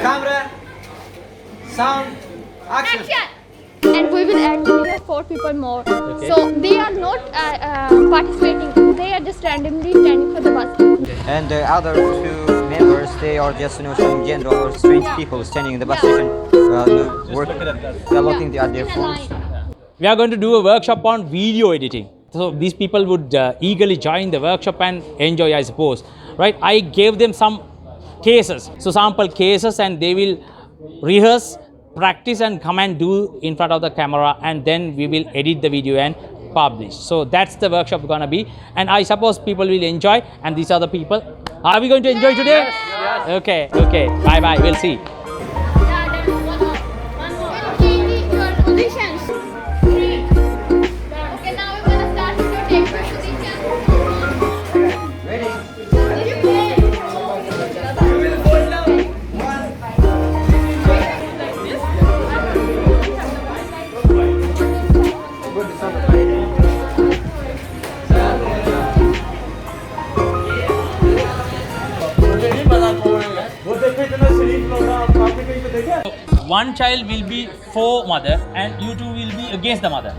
Camera, sound, action. And we will add here 4 people more. Okay. So they are not participating. They are just randomly standing for the bus. And the other two members, they are just some general or strange people standing in the bus station, looking at their In a phones. line. We are going to do a workshop on video editing. So these people would eagerly join the workshop and enjoy, I suppose. Right? I gave them some cases, so sample cases, and they will rehearse, practice and come and do in front of the camera, and then we will edit the video and publish. So that's the workshop gonna be, and I suppose people will enjoy, and these are the people. Are we going to enjoy today? Yes. Okay, bye bye, we'll see. Change your positions. Okay, now we're gonna start with your take position. One child will be for mother and you two will be against the mother.